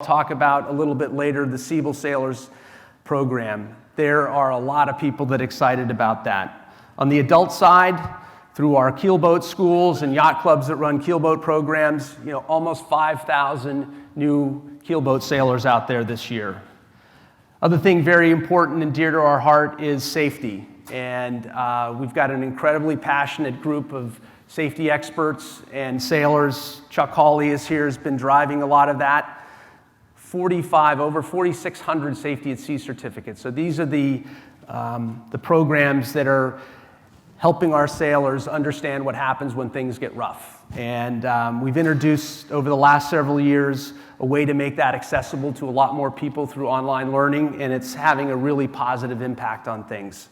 Talk about a little bit later the Siebel Sailors program. There are a lot of people that are excited about that. On the adult side, through our keelboat schools and yacht clubs that run keelboat programs, almost 5,000 new keelboat sailors out there this year. Other thing very important and dear to our heart is safety. And we've got an incredibly passionate group of safety experts and sailors. Chuck Hawley is here, has been driving a lot of that. Over 4,600 safety at sea certificates. So these are the programs that are helping our sailors understand what happens when things get rough. And we've introduced over the last several years a way to make that accessible to a lot more people through online learning, and it's having a really positive impact on things.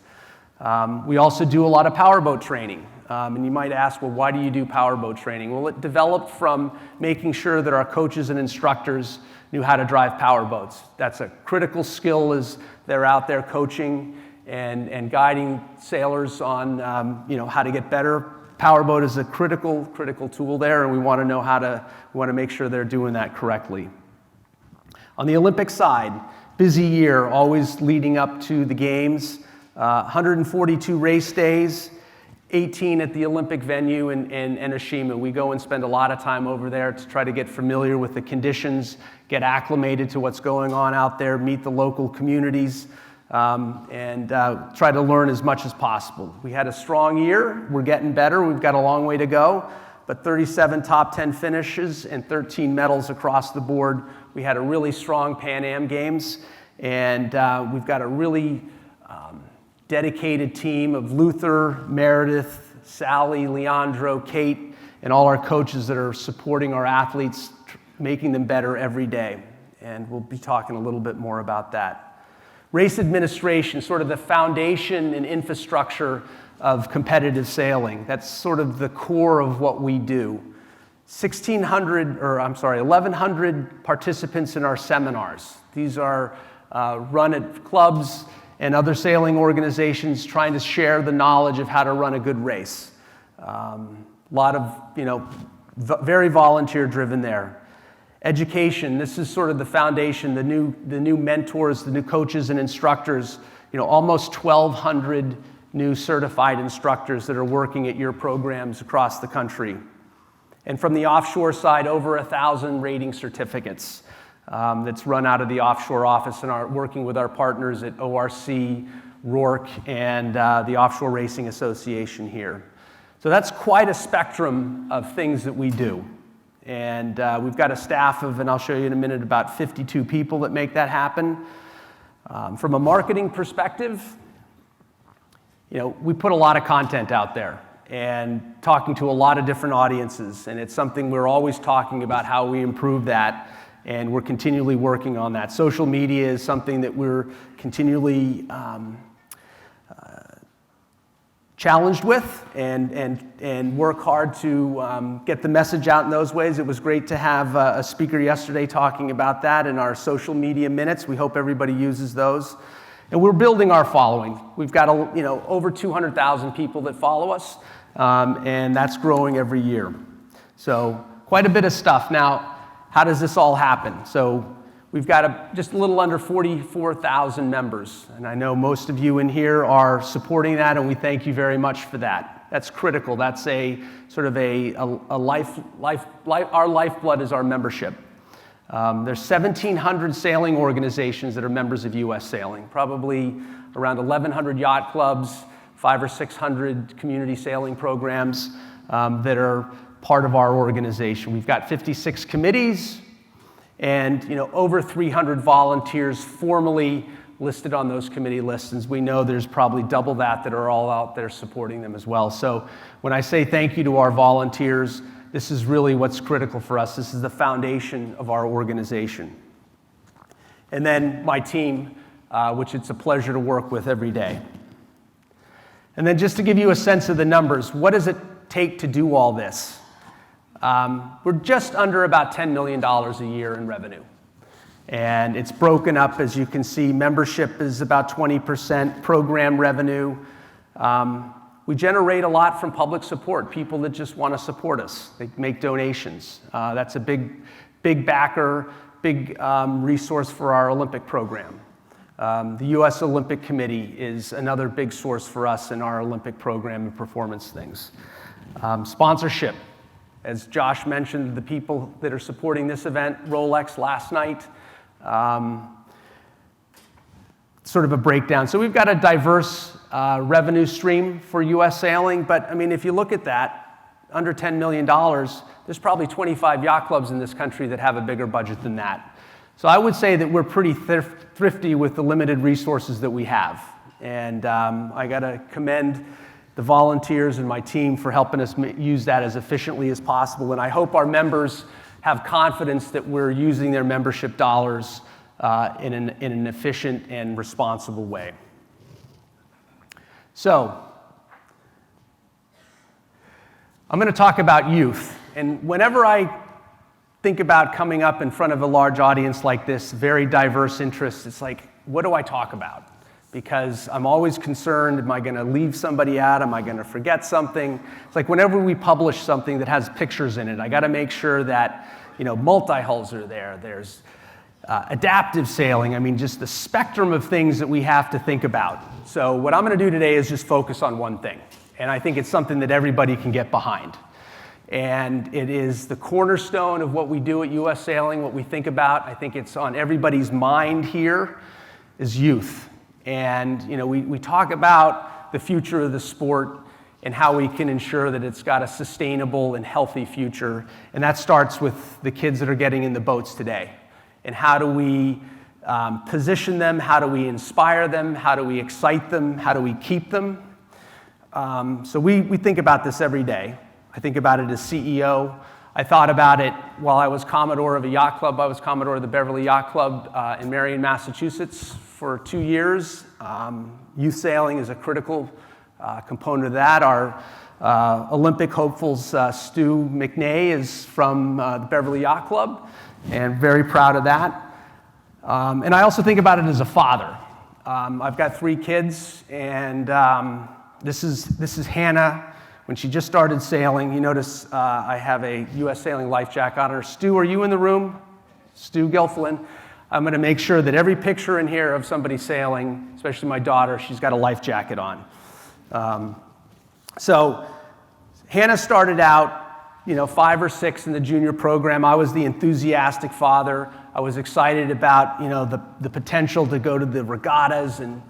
We also do a lot of powerboat training. And you might ask, well, why do you do powerboat training? Well, it developed from making sure that our coaches and instructors knew how to drive powerboats. That's a critical skill as they're out there coaching and guiding sailors on how to get better. Powerboat is a critical tool there, and we want to make sure they're doing that correctly. On the Olympic side, busy year, always leading up to the games. 142 race days, 18 at the Olympic venue in Enoshima. We go and spend a lot of time over there to try to get familiar with the conditions, get acclimated to what's going on out there, meet the local communities, and try to learn as much as possible. We had a strong year. We're getting better. We've got a long way to go, but 37 top 10 finishes and 13 medals across the board. We had a really strong Pan Am Games, and we've got a really dedicated team of Luther, Meredith, Sally, Leandro, Kate, and all our coaches that are supporting our athletes, making them better every day. And we'll be talking a little bit more about that. Race administration, sort of the foundation and infrastructure of competitive sailing. That's sort of the core of what we do. 1,100 participants in our seminars. These are run at clubs and other sailing organizations trying to share the knowledge of how to run a good race. A lot of, very volunteer driven there. Education, this is sort of the foundation, the new mentors, the new coaches and instructors, almost 1,200 new certified instructors that are working at your programs across the country. And from the offshore side, over 1,000 rating certificates. That's run out of the offshore office and are working with our partners at ORC, Rourke, and the Offshore Racing Association here. So that's quite a spectrum of things that we do. And we've got a staff of, and I'll show you in a minute, about 52 people that make that happen. From a marketing perspective, we put a lot of content out there and talking to a lot of different audiences. And it's something we're always talking about how we improve that. And we're continually working on that. Social media is something that we're continually challenged with and work hard to get the message out in those ways. It was great to have a speaker yesterday talking about that in our social media minutes. We hope everybody uses those. And we're building our following. We've got over 200,000 people that follow us, and that's growing every year. So quite a bit of stuff. Now, how does this all happen? So we've got just a little under 44,000 members. And I know most of you in here are supporting that, and we thank you very much for that. That's critical. That's a sort of our lifeblood is our membership. There's 1,700 sailing organizations that are members of U.S. Sailing, probably around 1,100 yacht clubs, 500 or 600 community sailing programs that are part of our organization. We've got 56 committees and over 300 volunteers formally listed on those committee lists. And we know there's probably double that are all out there supporting them as well. So when I say thank you to our volunteers, this is really what's critical for us. This is the foundation of our organization. And then my team, which it's a pleasure to work with every day. And then just to give you a sense of the numbers, what does it take to do all this? We're just under about $10 million a year in revenue. And it's broken up, as you can see. Membership is about 20%, program revenue. We generate a lot from public support, people that just want to support us. They make donations. That's a big backer, big resource for our Olympic program. The U.S. Olympic Committee is another big source for us in our Olympic program and performance things. Sponsorship. As Josh mentioned, the people that are supporting this event, Rolex last night, sort of a breakdown. So we've got a diverse revenue stream for U.S. sailing, but I mean, if you look at that, under $10 million, there's probably 25 yacht clubs in this country that have a bigger budget than that. So I would say that we're pretty thrifty with the limited resources that we have. And I gotta commend the volunteers and my team for helping us use that as efficiently as possible. And I hope our members have confidence that we're using their membership dollars in an efficient and responsible way. So, I'm going to talk about youth. And whenever I think about coming up in front of a large audience like this, very diverse interests, it's like, what do I talk about? Because I'm always concerned, am I going to leave somebody out? Am I going to forget something? It's like whenever we publish something that has pictures in it, I got to make sure that, multi-hulls are there. There's adaptive sailing. I mean, just the spectrum of things that we have to think about. So what I'm going to do today is just focus on one thing. And I think it's something that everybody can get behind. And it is the cornerstone of what we do at U.S. Sailing, what we think about. I think it's on everybody's mind here is youth. And we talk about the future of the sport and how we can ensure that it's got a sustainable and healthy future. And that starts with the kids that are getting in the boats today. And how do we position them? How do we inspire them? How do we excite them? How do we keep them? So we think about this every day. I think about it as CEO. I thought about it while I was Commodore of a yacht club. I was Commodore of the Beverly Yacht Club in Marion, Massachusetts for 2 years. Youth sailing is a critical component of that. Our Olympic hopefuls, Stu McNay, is from the Beverly Yacht Club, and very proud of that. And I also think about it as a father. I've got 3 kids, and this is Hannah. When she just started sailing, you notice I have a U.S. Sailing life jacket on her. Stu, are you in the room? Stu Gelflin. I'm going to make sure that every picture in here of somebody sailing, especially my daughter, she's got a life jacket on. So Hannah started out, 5 or 6 in the junior program. I was the enthusiastic father. I was excited about, the potential to go to the regattas and,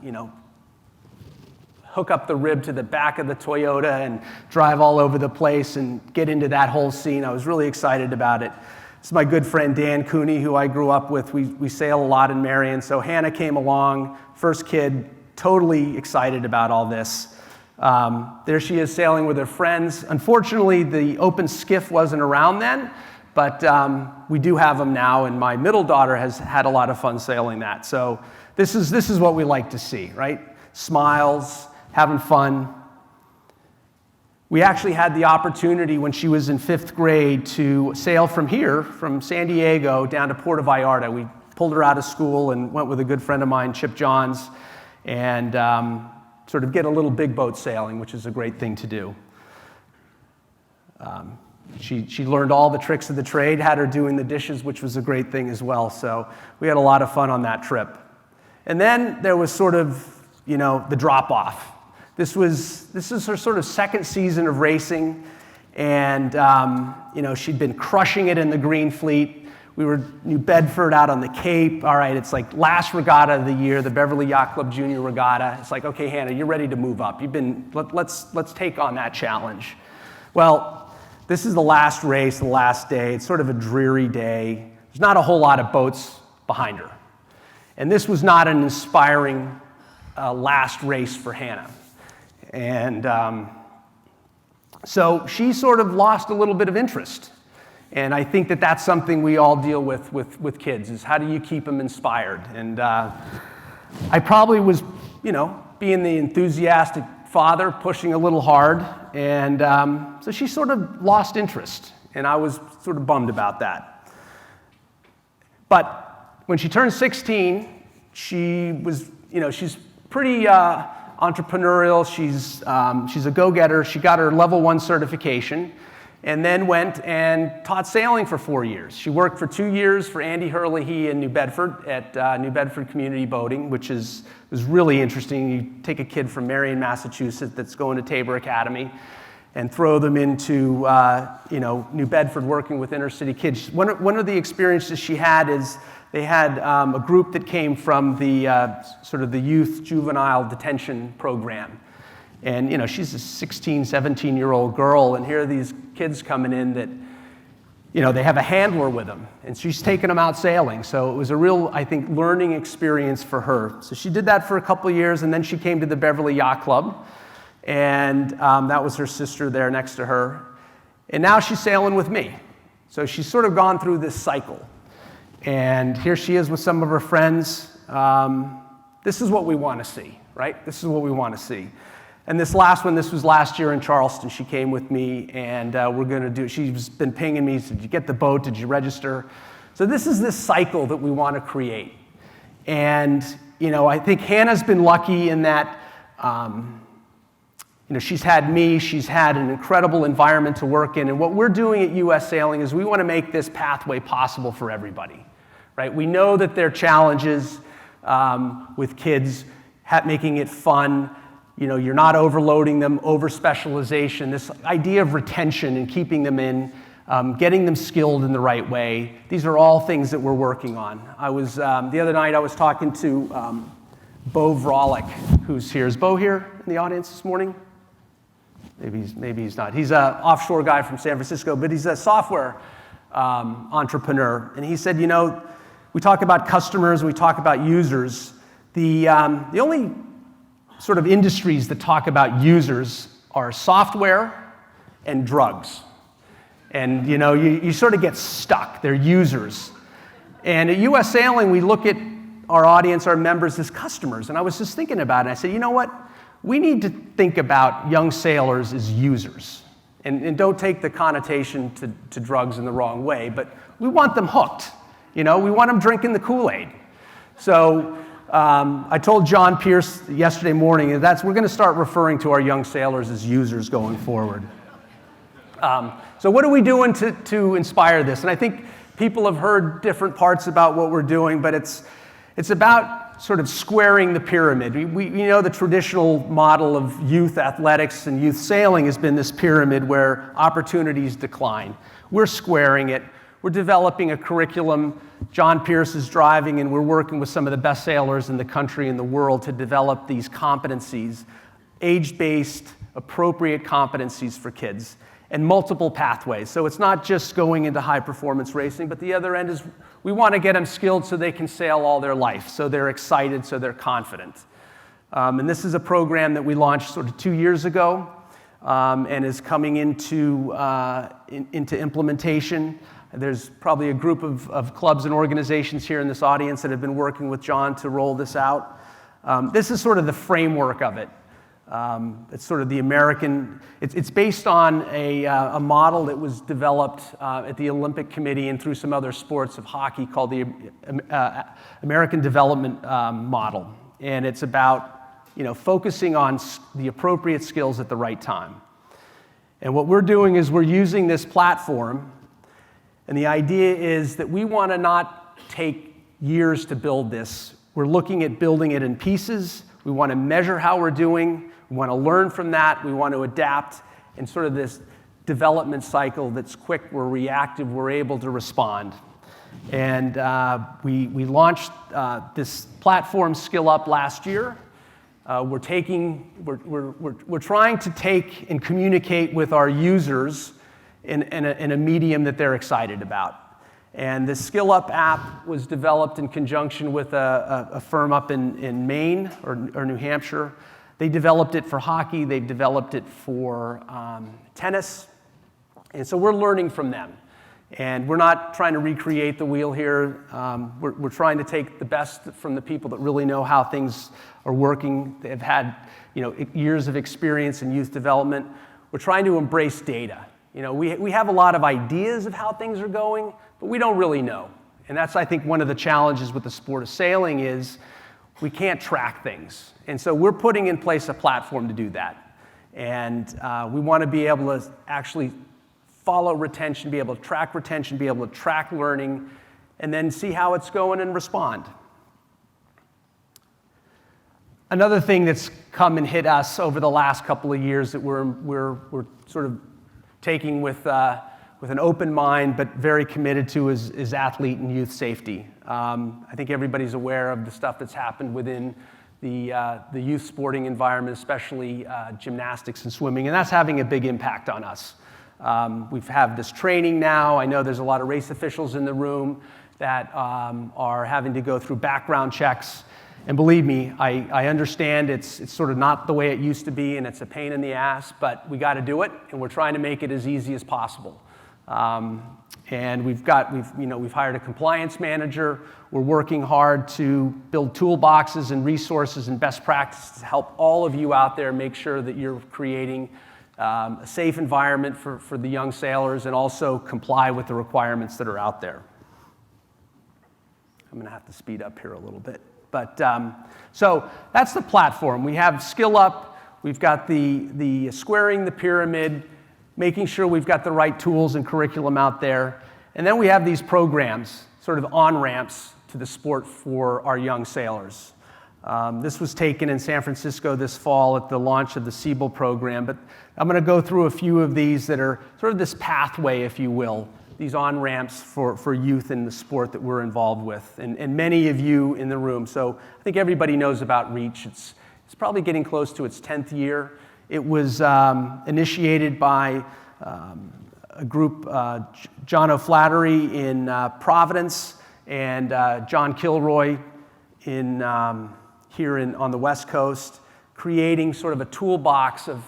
hook up the rib to the back of the Toyota and drive all over the place and get into that whole scene. I was really excited about it. This is my good friend Dan Cooney, who I grew up with. We sail a lot in Marion. So Hannah came along, first kid, totally excited about all this. There she is sailing with her friends. Unfortunately, the open skiff wasn't around then, but we do have them now, and my middle daughter has had a lot of fun sailing that. So this is what we like to see, right? Smiles, having fun. We actually had the opportunity when she was in 5th grade to sail from here, from San Diego, down to Puerto Vallarta. We pulled her out of school and went with a good friend of mine, Chip Johns, and sort of get a little big boat sailing, which is a great thing to do. She learned all the tricks of the trade, had her doing the dishes, which was a great thing as well. So we had a lot of fun on that trip. And then there was sort of, the drop-off. This is her sort of 2nd season of racing, and she'd been crushing it in the Green Fleet. We were New Bedford out on the Cape. All right, it's like last regatta of the year, the Beverly Yacht Club Junior Regatta. It's like, okay, Hannah, you're ready to move up. Let's take on that challenge. Well, this is the last race, the last day. It's sort of a dreary day. There's not a whole lot of boats behind her, and this was not an inspiring last race for Hannah. And so she sort of lost a little bit of interest. And I think that that's something we all deal with kids, is how do you keep them inspired? And I probably was, being the enthusiastic father, pushing a little hard. And so she sort of lost interest. And I was sort of bummed about that. But when she turned 16, she was, she's pretty entrepreneurial. She's a go-getter. She got her level 1 certification, and then went and taught sailing for 4 years. She worked for 2 years for Andy Hurley in New Bedford at New Bedford Community Boating, which was really interesting. You take a kid from Marion, Massachusetts that's going to Tabor Academy and throw them into New Bedford working with inner city kids. One of the experiences she had is they had a group that came from the sort of the youth juvenile detention program. And she's a 16, 17-year-old girl, and here are these kids coming in that, they have a handler with them, and she's taking them out sailing. So it was a real, I think, learning experience for her. So she did that for a couple of years, and then she came to the Beverly Yacht Club, and that was her sister there next to her. And now she's sailing with me. So she's sort of gone through this cycle. And here she is with some of her friends. This is what we want to see, right? This is what we want to see. And this last one, this was last year in Charleston. She came with me, and we're going to do, she's been pinging me, did you get the boat, did you register? So this is this cycle that we want to create. And, I think Hannah's been lucky in that, she's had me, she's had an incredible environment to work in, and what we're doing at US Sailing is we want to make this pathway possible for everybody, right? We know that there are challenges with kids, making it fun. You're not overloading them, over-specialization, this idea of retention and keeping them in, getting them skilled in the right way. These are all things that we're working on. I was, the other night I was talking to Bo Vrolick, who's here. Is Bo here in the audience this morning? Maybe he's not. He's an offshore guy from San Francisco, but he's a software entrepreneur. And he said, we talk about customers, we talk about users. The only sort of industries that talk about users are software and drugs. And you sort of get stuck. They're users. And at US Sailing, we look at our audience, our members, as customers. And I was just thinking about it. I said, you know what? We need to think about young sailors as users. And don't take the connotation to drugs in the wrong way, but we want them hooked. We want them drinking the Kool-Aid. So I told John Pierce yesterday morning we're going to start referring to our young sailors as users going forward. So what are we doing to inspire this? And I think people have heard different parts about what we're doing, but it's about sort of squaring the pyramid. We know the traditional model of youth athletics and youth sailing has been this pyramid where opportunities decline. We're squaring it. We're developing a curriculum. John Pierce is driving, and we're working with some of the best sailors in the country and the world to develop these competencies, age-based, appropriate competencies for kids, and multiple pathways. So it's not just going into high-performance racing, but the other end is we want to get them skilled so they can sail all their life, so they're excited, so they're confident. And this is a program that we launched sort of 2 years ago and is coming into implementation. There's probably a group of clubs and organizations here in this audience that have been working with John to roll this out. This is sort of the framework of it. It's sort of the American, it's based on a model that was developed at the Olympic Committee and through some other sports of hockey called the American Development Model. And it's about, focusing on the appropriate skills at the right time. And what we're doing is we're using this platform, and the idea is that we want to not take years to build this. We're looking at building it in pieces. We want to measure how we're doing. We want to learn from that. We want to adapt in sort of this development cycle that's quick, we're reactive, we're able to respond. And we launched this platform Skill Up last year. We're trying to take and communicate with our users in a medium that they're excited about. And the Skill Up app was developed in conjunction with a firm up in Maine or New Hampshire. They developed it for hockey. They've developed it for tennis. And so we're learning from them. And we're not trying to recreate the wheel here. We're trying to take the best from the people that really know how things are working. They've had years of experience in youth development. We're trying to embrace data. We have a lot of ideas of how things are going, but we don't really know. And that's, I think, one of the challenges with the sport of sailing is we can't track things. And so we're putting in place a platform to do that. And we want to be able to actually follow retention, be able to track learning, and then see how it's going and respond. Another thing that's come and hit us over the last couple of years that we're sort of taking with an open mind but very committed to is athlete and youth safety. I think everybody's aware of the stuff that's happened within the youth sporting environment, especially gymnastics and swimming, and that's having a big impact on us. We've had this training now. I know there's a lot of race officials in the room that are having to go through background checks. And believe me, I understand it's sort of not the way it used to be, and it's a pain in the ass, but we got to do it, and we're trying to make it as easy as possible. And we've hired a compliance manager. We're working hard to build toolboxes and resources and best practices to help all of you out there make sure that you're creating a safe environment for the young sailors and also comply with the requirements that are out there. I'm going to have to speed up here a little bit. But so that's the platform. We have Skill Up. We've got the squaring the pyramid, making sure we've got the right tools and curriculum out there. And then we have these programs, sort of on-ramps to the sport for our young sailors. This was taken in San Francisco this fall at the launch of the Siebel Program, but I'm going to go through a few of these that are sort of this pathway, if you will, these on-ramps for youth in the sport that we're involved with, and many of you in the room. So I think everybody knows about REACH. It's probably getting close to its 10th year. It was initiated by a group, John O'Flaherty in Providence and John Kilroy here on the West Coast, creating sort of a toolbox of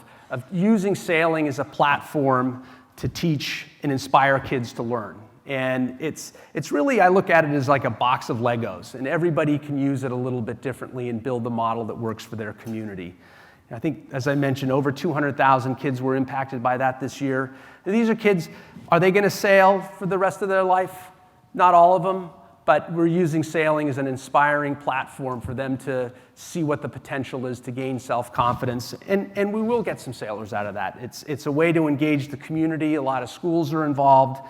using sailing as a platform to teach and inspire kids to learn. And it's really, I look at it as like a box of Legos, and everybody can use it a little bit differently and build the model that works for their community. And I think, as I mentioned, over 200,000 kids were impacted by that this year. And these are kids, are they going to sail for the rest of their life? Not all of them, but we're using sailing as an inspiring platform for them to see what the potential is to gain self-confidence. And we will get some sailors out of that. It's a way to engage the community. A lot of schools are involved.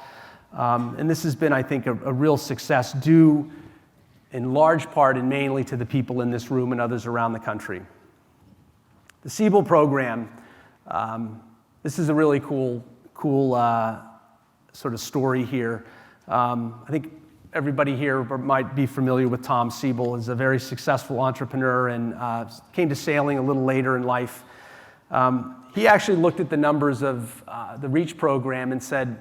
And this has been, I think, a real success due in large part and mainly to the people in this room and others around the country. The Siebel Program, this is a really cool sort of story here. I think everybody here might be familiar with Tom Siebel. He's a very successful entrepreneur and came to sailing a little later in life. He actually looked at the numbers of the REACH program and said,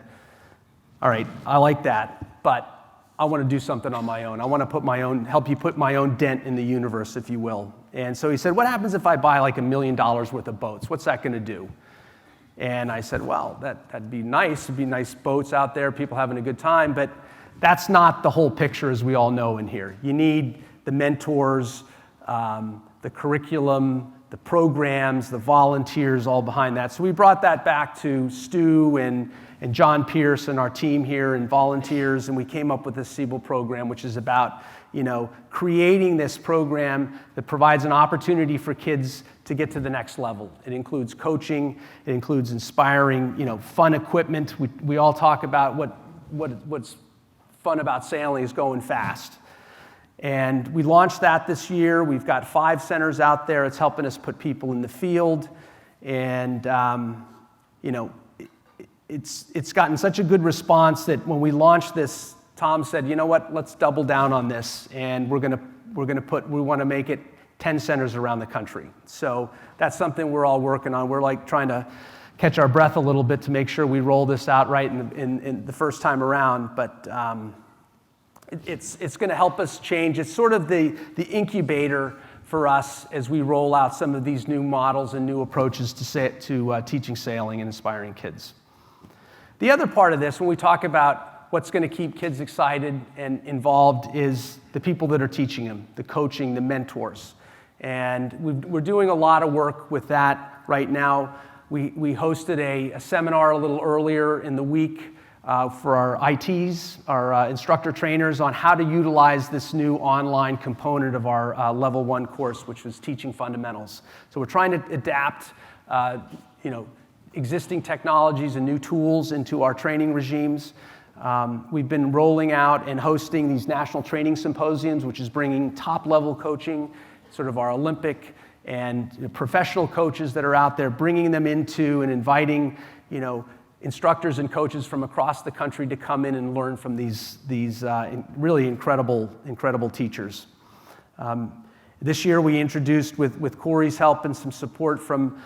all right, I like that, but I want to do something on my own. I want to help you put my own dent in the universe, if you will. And so he said, what happens if I buy like $1 million worth of boats? What's that going to do? And I said, well, that'd be nice. It'd be nice boats out there, people having a good time, but that's not the whole picture, as we all know in here. You need the mentors, the curriculum, the programs, the volunteers all behind that. So we brought that back to Stu and John Pierce and our team here and volunteers, and we came up with this Siebel program, which is about creating this program that provides an opportunity for kids to get to the next level. It includes coaching, it includes inspiring, fun equipment. We all talk about what's fun about sailing is going fast. And we launched that this year. We've got 5 centers out there. It's helping us put people in the field. And, it's gotten such a good response that when we launched this, Tom said, you know what, let's double down on this. And we want to make it 10 centers around the country. So that's something we're all working on. We're like trying to catch our breath a little bit to make sure we roll this out right in the first time around. But it's going to help us change. It's sort of the incubator for us as we roll out some of these new models and new approaches to teaching sailing and inspiring kids. The other part of this, when we talk about what's going to keep kids excited and involved, is the people that are teaching them, the coaching, the mentors. And we're doing a lot of work with that right now. We hosted a seminar a little earlier in the week for our ITs, our instructor trainers, on how to utilize this new online component of our Level 1 course, which was teaching fundamentals. So we're trying to adapt, existing technologies and new tools into our training regimes. We've been rolling out and hosting these national training symposiums, which is bringing top-level coaching, sort of our Olympic and professional coaches that are out there, bringing them into and inviting, instructors and coaches from across the country to come in and learn from these really incredible teachers. This year we introduced, with Corey's help and some support from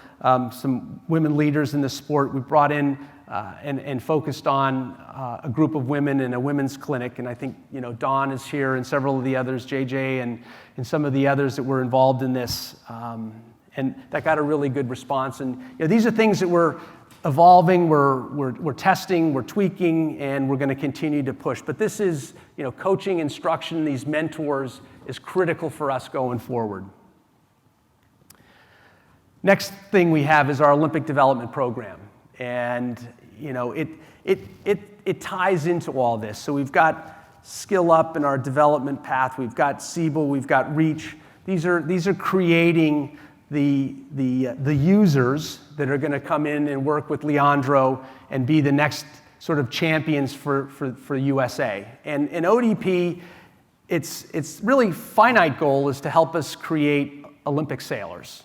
some women leaders in the sport, we brought in and focused on a group of women in a women's clinic. And I think, Dawn is here and several of the others, JJ and some of the others that were involved in this. And that got a really good response. And these are things that we're evolving, we're testing, we're tweaking, and we're going to continue to push. But this is, coaching, instruction, these mentors is critical for us going forward. Next thing we have is our Olympic development program. And, it ties into all this. So we've got Skill Up in our development path. We've got Siebel, we've got Reach. These are creating the users that are going to come in and work with Leandro and be the next sort of champions for USA. And ODP, its really finite goal is to help us create Olympic sailors.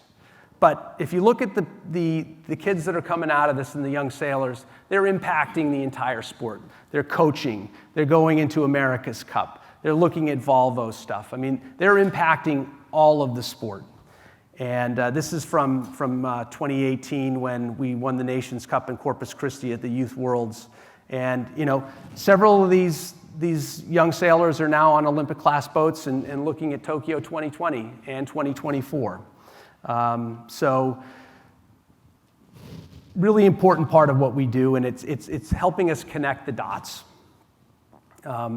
But if you look at the kids that are coming out of this and the young sailors, they're impacting the entire sport. They're coaching. They're going into America's Cup. They're looking at Volvo stuff. I mean, they're impacting all of the sport. And this is from 2018 when we won the Nations Cup in Corpus Christi at the Youth Worlds. And, several of these young sailors are now on Olympic class boats and looking at Tokyo 2020 and 2024. So really important part of what we do, and it's helping us connect the dots.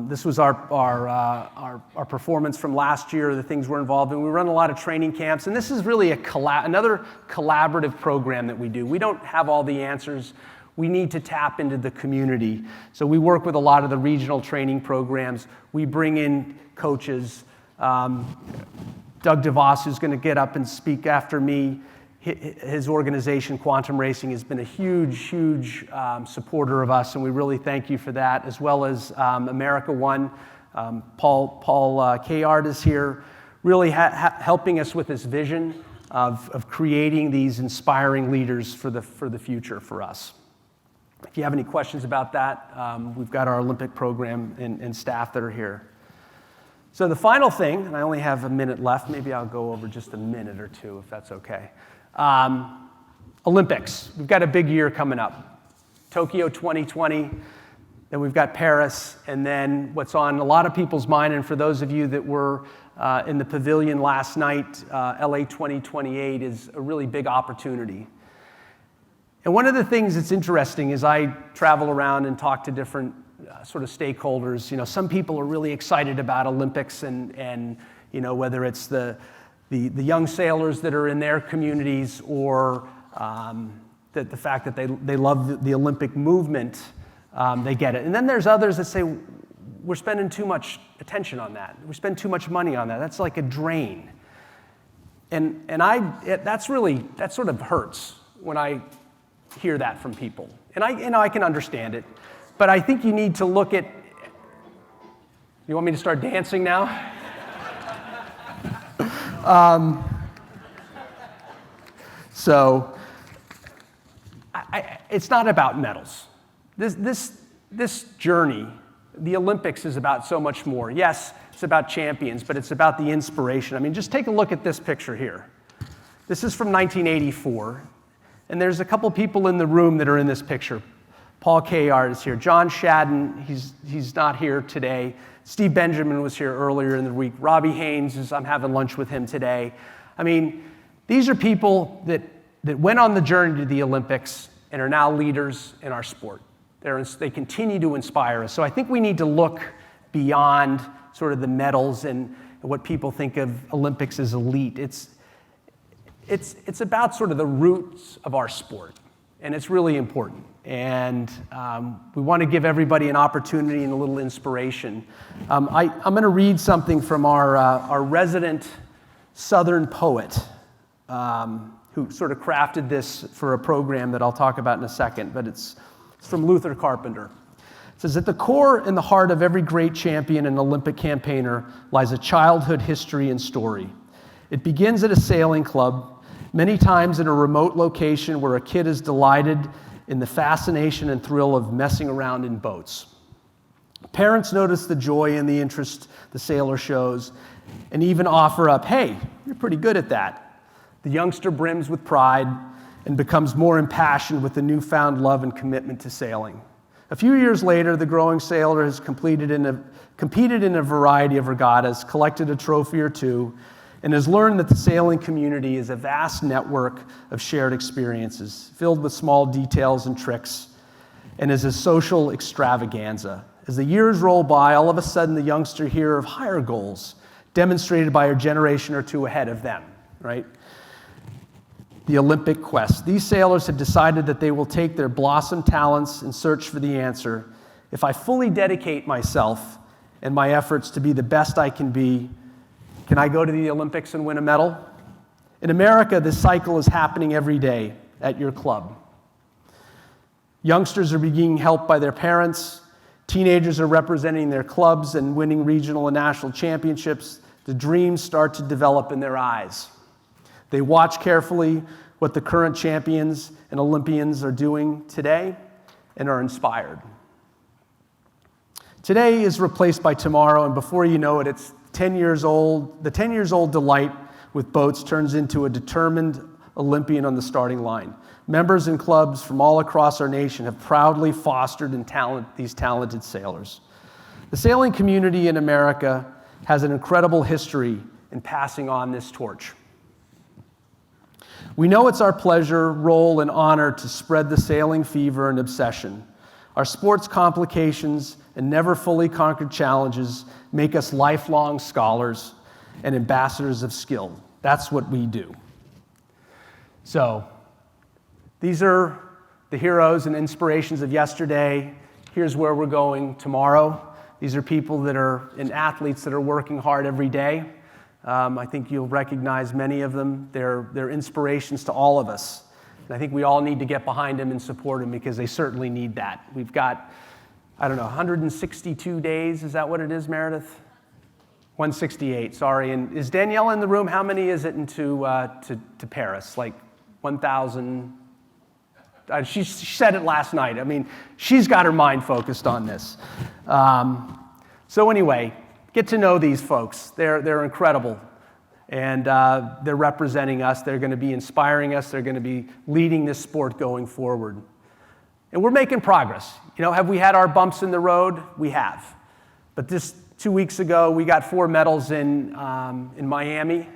This was our performance from last year, the things we're involved in. We run a lot of training camps, and this is really another collaborative program that we do. We don't have all the answers. We need to tap into the community. So we work with a lot of the regional training programs. We bring in coaches. Doug DeVos, who's going to get up and speak after me, his organization, Quantum Racing, has been a huge supporter of us, and we really thank you for that, as well as America One. Paul Gierhart is here, really helping us with this vision of creating these inspiring leaders for the future for us. If you have any questions about that, we've got our Olympic program and staff that are here. So the final thing, and I only have a minute left, maybe I'll go over just a minute or two if that's okay. Olympics, we've got a big year coming up. Tokyo 2020, then we've got Paris, and then what's on a lot of people's mind, and for those of you that were in the pavilion last night, LA 2028 is a really big opportunity. And one of the things that's interesting is I travel around and talk to different sort of stakeholders. Some people are really excited about Olympics and whether it's the young sailors that are in their communities or the fact that they love the Olympic movement, they get it. And then there's others that say, we're spending too much attention on that. We spend too much money on that. That's like a drain. And that sort of hurts when I hear that from people. And I can understand it. But I think you need to look at, you want me to start dancing now? It's not about medals. This journey, the Olympics is about so much more. Yes, it's about champions, but it's about the inspiration. I mean, just take a look at this picture here. This is from 1984, and there's a couple people in the room that are in this picture. Paul Gierhart is here. John Shadden, he's not here today. Steve Benjamin was here earlier in the week. Robbie Haynes, I'm having lunch with him today. I mean, these are people that went on the journey to the Olympics and are now leaders in our sport. They continue to inspire us. So I think we need to look beyond sort of the medals and what people think of Olympics as elite. It's about sort of the roots of our sport, and it's really important. And we want to give everybody an opportunity and a little inspiration. I'm going to read something from our resident Southern poet, who who sort of crafted this for a program that I'll talk about in a second, but it's from Luther Carpenter. It says, at the core and the heart of every great champion and Olympic campaigner lies a childhood history and story. It begins at a sailing club, many times in a remote location where a kid is delighted in the fascination and thrill of messing around in boats. Parents notice the joy and the interest the sailor shows and even offer up, hey, you're pretty good at that. The youngster brims with pride and becomes more impassioned with the newfound love and commitment to sailing. A few years later, the growing sailor has competed in a variety of regattas, collected a trophy or two, and has learned that the sailing community is a vast network of shared experiences, filled with small details and tricks, and is a social extravaganza. As the years roll by, all of a sudden the youngster hears of higher goals, demonstrated by a generation or two ahead of them, right? The Olympic quest. These sailors have decided that they will take their blossom talents and search for the answer. If I fully dedicate myself and my efforts to be the best I can be, can I go to the Olympics and win a medal? In America, this cycle is happening every day at your club. Youngsters are being helped by their parents. Teenagers are representing their clubs and winning regional and national championships. The dreams start to develop in their eyes. They watch carefully what the current champions and Olympians are doing today and are inspired. Today is replaced by tomorrow, and before you know it, it's 10 years old. The 10 years old delight with boats turns into a determined Olympian on the starting line. Members and clubs from all across our nation have proudly fostered these talented sailors. The sailing community in America has an incredible history in passing on this torch. We know it's our pleasure, role, and honor to spread the sailing fever and obsession. Our sport's complications and never fully conquered challenges make us lifelong scholars and ambassadors of skill. That's what we do. So, these are the heroes and inspirations of yesterday. Here's where we're going tomorrow. These are people and athletes that are working hard every day. I think you'll recognize many of them. They're inspirations to all of us. And I think we all need to get behind them and support them because they certainly need that. We've got, 162 days. Is that what it is, Meredith? 168, sorry. And is Danielle in the room? How many is it into to Paris? Like 1,000? She said it last night. I mean, she's got her mind focused on this. So anyway, get to know these folks. They're incredible. And they're representing us. They're going to be inspiring us. They're going to be leading this sport going forward. And we're making progress. Have we had our bumps in the road? We have. But this 2 weeks ago, we got 4 medals in Miami.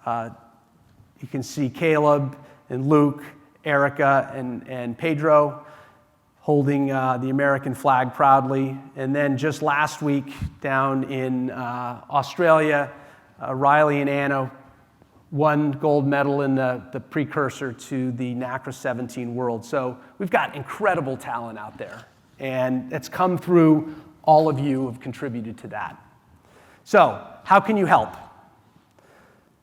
You can see Caleb and Luke, Erica, and Pedro holding the American flag proudly. And then just last week down in Australia, Riley and Anna won gold medal in the precursor to the NACRA 17 World. So we've got incredible talent out there. And it's come through all of you have contributed to that. So how can you help?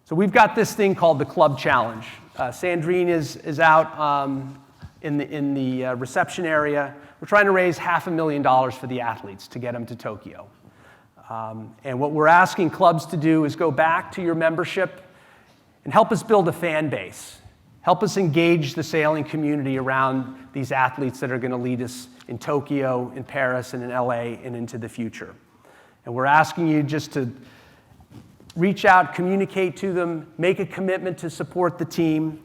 So we've got this thing called the Club Challenge. Sandrine is out in the reception area. We're trying to raise $500,000 for the athletes to get them to Tokyo. And what we're asking clubs to do is go back to your membership and help us build a fan base. Help us engage the sailing community around these athletes that are going to lead us in Tokyo, in Paris, and in LA, and into the future. And we're asking you just to reach out, communicate to them, make a commitment to support the team,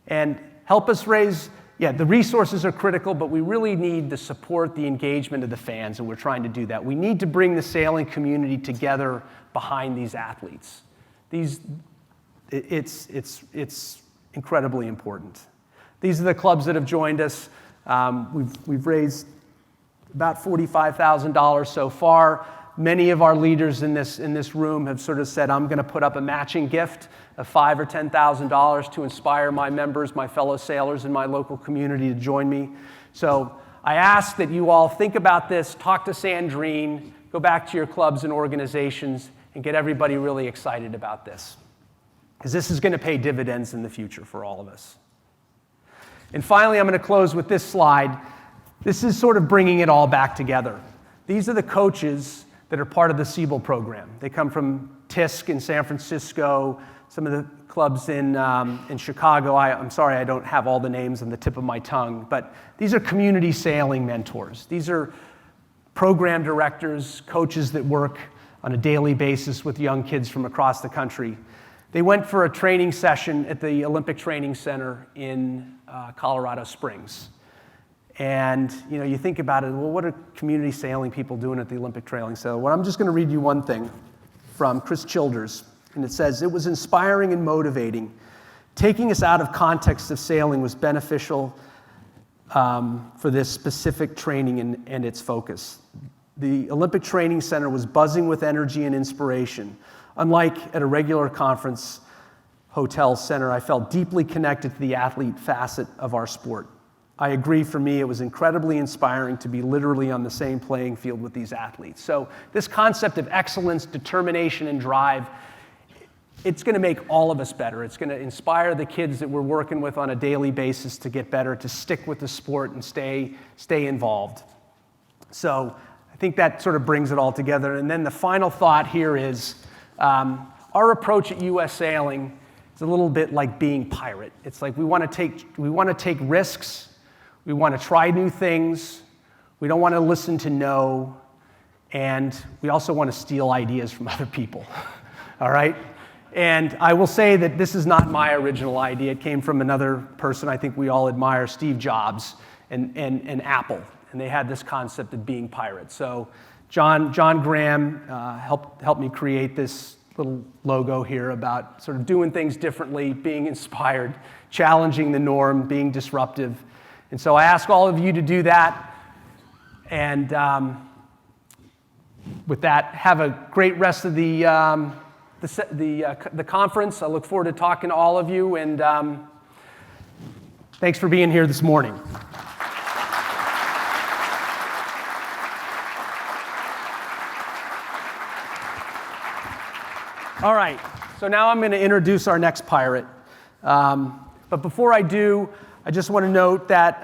and help us raise, the resources are critical, but we really need the support, the engagement of the fans, and we're trying to do that. We need to bring the sailing community together behind these athletes. It's incredibly important. These are the clubs that have joined us. We've raised about $45,000 so far. Many of our leaders in this room have sort of said, I'm going to put up a matching gift of $5,000 or $10,000 to inspire my members, my fellow sailors in my local community to join me. So I ask that you all think about this, talk to Sandrine, go back to your clubs and organizations, and get everybody really excited about this. because this is going to pay dividends in the future for all of us. And finally, I'm going to close with this slide. This is sort of bringing it all back together. These are the coaches that are part of the Siebel Program. They come from TISC in San Francisco, some of the clubs in Chicago. I'm sorry I don't have all the names on the tip of my tongue, but these are community sailing mentors. These are program directors, coaches that work on a daily basis with young kids from across the country. They went for a training session at the Olympic Training Center in Colorado Springs. And you think about it, well, what are community sailing people doing at the Olympic Training Center? Well, I'm just going to read you one thing from Chris Childers, and it says, "It was inspiring and motivating. Taking us out of context of sailing was beneficial for this specific training and its focus. The Olympic Training Center was buzzing with energy and inspiration. Unlike at a regular conference hotel center, I felt deeply connected to the athlete facet of our sport. I agree, for me, it was incredibly inspiring to be literally on the same playing field with these athletes." So this concept of excellence, determination, and drive, it's going to make all of us better. It's going to inspire the kids that we're working with on a daily basis to get better, to stick with the sport and stay involved. So I think that sort of brings it all together. And then the final thought here is our approach at U.S. Sailing is a little bit like being pirate. It's like we want to take risks. We want to try new things. We don't want to listen to no. And we also want to steal ideas from other people. All right? And I will say that this is not my original idea. It came from another person I think we all admire, Steve Jobs and Apple. And they had this concept of being pirates. So John Graham helped me create this little logo here about sort of doing things differently, being inspired, challenging the norm, being disruptive. And so I ask all of you to do that. And with that, have a great rest of the conference. I look forward to talking to all of you, and thanks for being here this morning. All right, so now I'm going to introduce our next pirate. But before I do, I just want to note that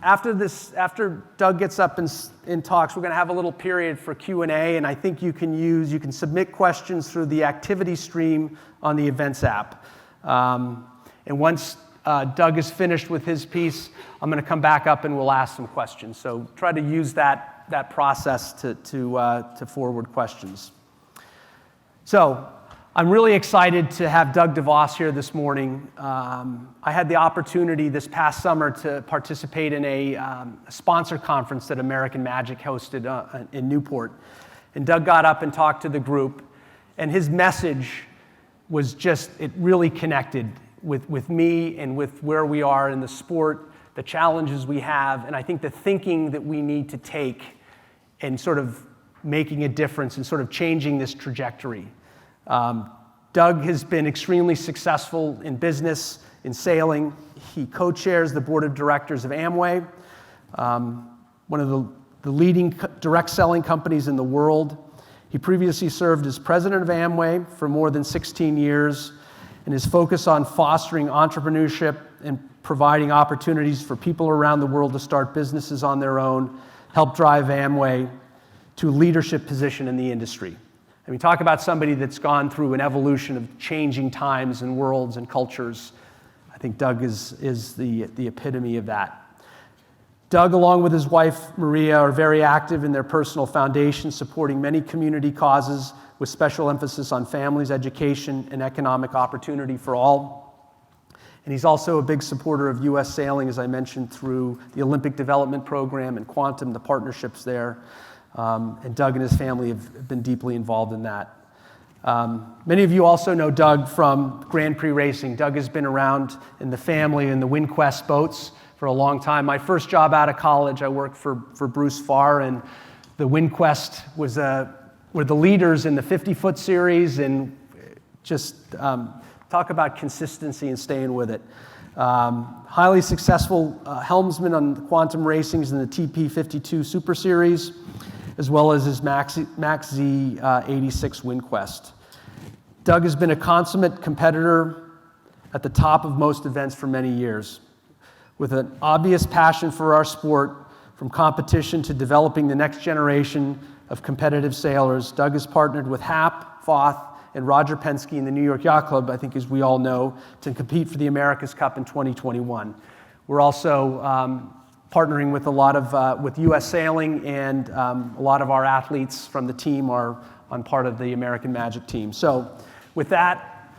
after Doug gets up and talks, we're going to have a little period for Q&A, and I think you can submit questions through the activity stream on the events app. And once Doug is finished with his piece, I'm going to come back up and we'll ask some questions. So try to use that process to forward questions. So I'm really excited to have Doug DeVos here this morning. I had the opportunity this past summer to participate in a sponsor conference that American Magic hosted in Newport. And Doug got up and talked to the group, and his message was it really connected with me and with where we are in the sport, the challenges we have, and I think the thinking that we need to take and sort of making a difference and sort of changing this trajectory. Doug has been extremely successful in business, in sailing. He co-chairs the board of directors of Amway, one of the leading direct selling companies in the world. He previously served as president of Amway for more than 16 years, and his focus on fostering entrepreneurship and providing opportunities for people around the world to start businesses on their own helped drive Amway to a leadership position in the industry. And we talk about somebody that's gone through an evolution of changing times and worlds and cultures. I think Doug is the epitome of that. Doug, along with his wife, Maria, are very active in their personal foundation, supporting many community causes with special emphasis on families, education, and economic opportunity for all. And he's also a big supporter of U.S. Sailing, as I mentioned, through the Olympic Development Program and Quantum, the partnerships there. And Doug and his family have been deeply involved in that. Many of you also know Doug from Grand Prix racing. Doug has been around in the family in the WinQuest boats for a long time. My first job out of college, I worked for Bruce Farr, and the WinQuest were the leaders in the 50-foot series, and just talk about consistency and staying with it. Highly successful helmsman on the Quantum Racings and the TP52 Super Series, as well as his Max Z 86 WinQuest. Doug has been a consummate competitor at the top of most events for many years. With an obvious passion for our sport, from competition to developing the next generation of competitive sailors, Doug has partnered with Hap, Foth, and Roger Penske in the New York Yacht Club, I think as we all know, to compete for the America's Cup in 2021. We're also partnering with a lot of, with U.S. Sailing, and a lot of our athletes from the team are on part of the American Magic team. So with that,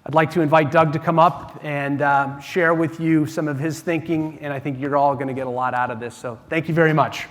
I'd like to invite Doug to come up and share with you some of his thinking, and I think you're all going to get a lot out of this. So thank you very much.